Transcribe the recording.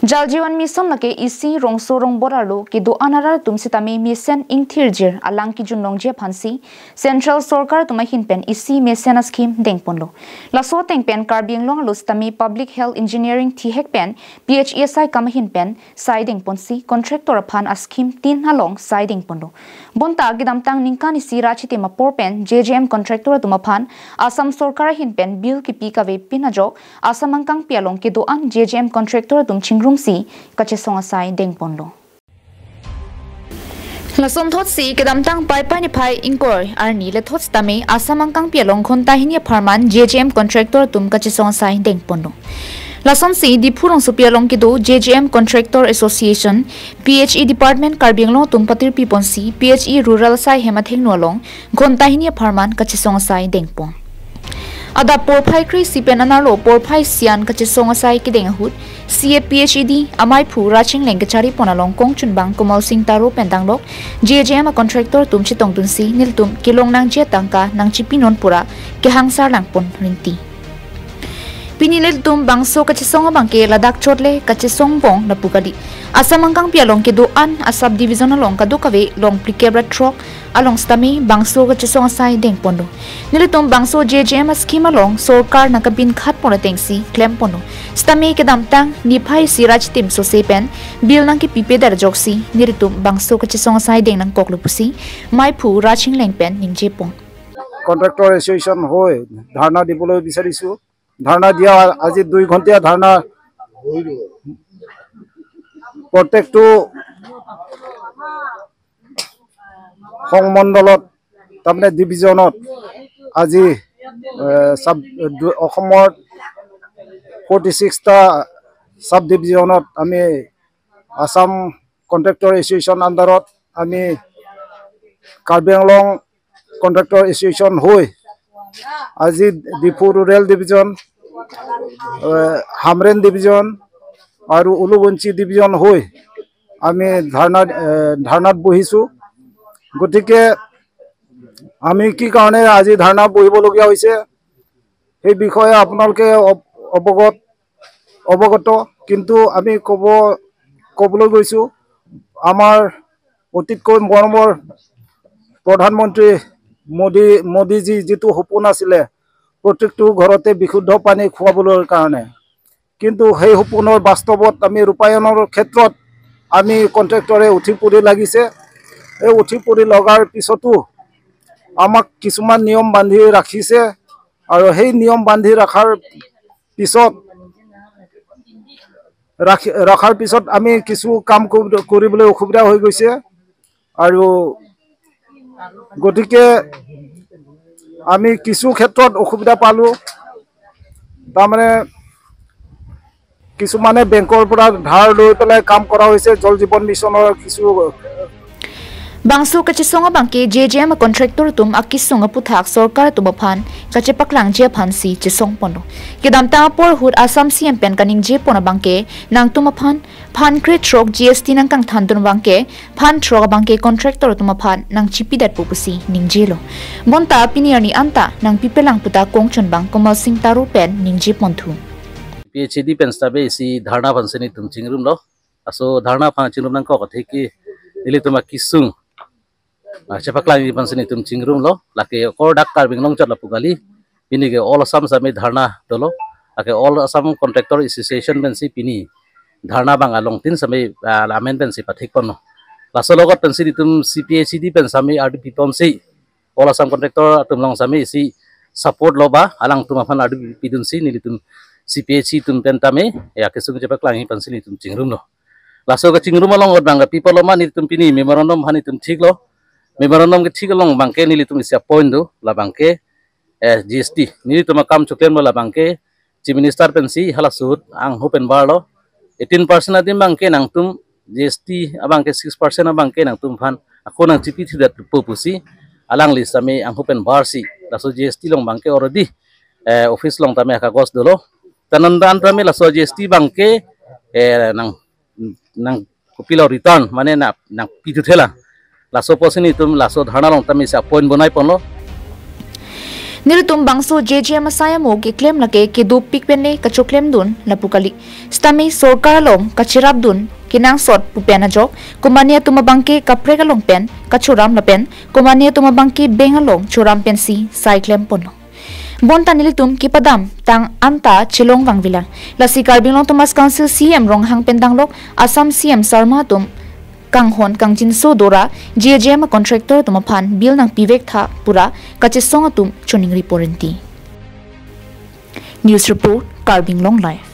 Jal Jeewan Mission lake isi rongso rong boralo ki do anara tumsi tami mission ingthirjir alang ki junong je phansi Central Sarkar tuma hinpen isi mission scheme dengponlo laso tengpen karbing long lustami Public Health Engineering thi hekpen PHESI kam hinpen siding ponsi Contractor aphan scheme tin halong siding ponlo bonta gidamtang Ningkan isi rachite maporpen JJM Contractor tuma phan Assam Sarkar hinpen bill ki pikawe pinajok asamangkang pialong ki do an JJM Contractor tum chingrum si kachesong asai dengponlo lasom thot si kedamtang pai ni phai ingkor arni le thot stame asamangkang pialong khonta hini pharman JJM Contractor tum kachesong asai dengponlo lasom si dipurong supialong kido JJM Contractor Association PHE Department karbinglo tum patir piponsi PHE Rural sai hematheng nolong khonta hini pharman kachesong asai dengpon ada porphai kri sipen analo porphai sian kachesong asai kideng hut CAPHED amai phu raching lengkachari ponalong kong chunbang Kumal Singh Taro pentanglok JJM Contractor tum chitong tunsi niltum kilong nang je tangka nang chipinon pura ke hangsar langpon rinti pinilil tum bangso kachesong bangke ladak chotle kachesong bong na pukali asamangkang pialong ke do an asab division along kadu kawe long plikebra truck along stami bangso kachesong asai dengpondo nilitum bangso JJM scheme along sarkar nakabin khat pona tengsi claim pono stami kedamtang niphai siraj tim so sepen bill nang ki pipe dar joksi nilitum bangso kachesong asai deng nang koklupusi maipu raching lengpen ningjepon Contractor Association hoy dharna dibolo bisarisu dharna dia আজি 2 ঘন্টা dharna প্ৰত্যেকটো সংমণ্ডলত তাৰমানে ডিভিজনত আজি sub অসমৰ 46 টা sub ডিভিজনত আমি Assam contractor association আন্ডাৰত আমি Karbi Anglong contractor association হৈ আজি Diphu rural division Hamren division আৰু উলুবঞ্চি ডিভিজন হৈ আমি ধাৰণাত বহিছো গতিকে আমি কি কাৰণে আজি ধাৰণা বহিবলগীয়া হৈছে এই বিষয়ে আপোনালোকে অৱগত কিন্তু আমি কবলৈ গৈছো আমাৰ অতীতকৈ মৰমৰ প্ৰধানমন্ত্ৰী মোদীজি যেটো সপোন আছিল প্ৰত্যেকটো ঘৰতে বিশুদ্ধ পানী খুৱাবলৈ কাৰণে কিন্তু সেই সপোনৰ বাস্তৱত আমি ৰূপায়নৰ ক্ষেত্ৰত আমি কন্ট্ৰাক্টৰে উঠি পৰি লাগিছে এই উঠি পৰি লগাৰ পিছতো আমাক কিছুমান নিয়ম বান্ধি ৰাখিছে আৰু সেই নিয়ম বান্ধি ৰাখাৰ পিছত আমি কিছু কাম কৰিবলৈ অসুবিধা হৈ গৈছে আৰু গতিকে আমি কিছু ক্ষেত্ৰত অসুবিধা পালো তাৰমানে কিছুমানে বেংকৰ পৰা ধাৰ লৈ পেলাই কাম কৰা হৈছে জল জীৱন মিছনৰ কিছু bangso kachesong bangke JJM Contractor tum akisong puthak sarkar tum aphan kachepaklang je phansi chesong pono kedamta por hut Assam CM pen kaning je pona bangke nang tum aphan phan kre trok GST nang kang thandun bangke phan trok bangke Contractor tum aphan nang chipidat pupusi ningjelo bonta piniani anta nang pipelang puta kongchon bang Kumal Singh Taro pen ningje ponthu PHD pen stabe si dharna phanseni tum chingrum lo aso dharna phan chingrum nang ko kathe ki ile tuma kisung chepaklang phanseni tum chingrum lo lake kor dak karbing long chat la pugali pini ke all Assam sami dharna dolo lake all Assam Contractor Association ben si pini dharna bang along tin sami lamen ben si pathik pono laso logot pen si tum CPHD pen sami RDP pon si all Assam Contractor tum long sami si support lo ba alang tum aphan RDP dun si ni tum CPHC tum pentame ya kesung chepaklang pansini tum chingrum lo laso ka chingrum along od bang people ma ni tum pini memorandum hani tum thik lo memorandum ke thik long bangke ni tum isia point do la bangke GST ni tum kam chuklen la bangke chief minister pensi hala sut ang open bar lo 18% adim bangke nang tum GST abangke 6% abangke nang tum phan ako nang chipi thidat pupusi alang list ame ang open bar si laso GST long bangke already office long tame kagos dolo tanandan tame laso GST bangke nang kopilo return mane nang pitu thela laso posini tum laso dharna long tame sa point bonai ponlo Nilitum bangso JJM saya mo ke claim lake ke du pikpene kacho claim dun lapukali. Stami sorkar long kachirap dun kinang sot pupena jok kumania tumabangke kaprega long pen kachuram lapen kumania tumabangke bengalong churam pensi sai claim pono. Bonta nilitum kipadam tang anta chilong wangvila. Lasi Karbinglong Thomas Council CM rong hang pendang lok Assam CM Sarma tum kanghon kangjin so dora JJM contractor tum aphan bil nang pivek tha pura kahesong tum chuning reporenti. News report Karbinglong Live.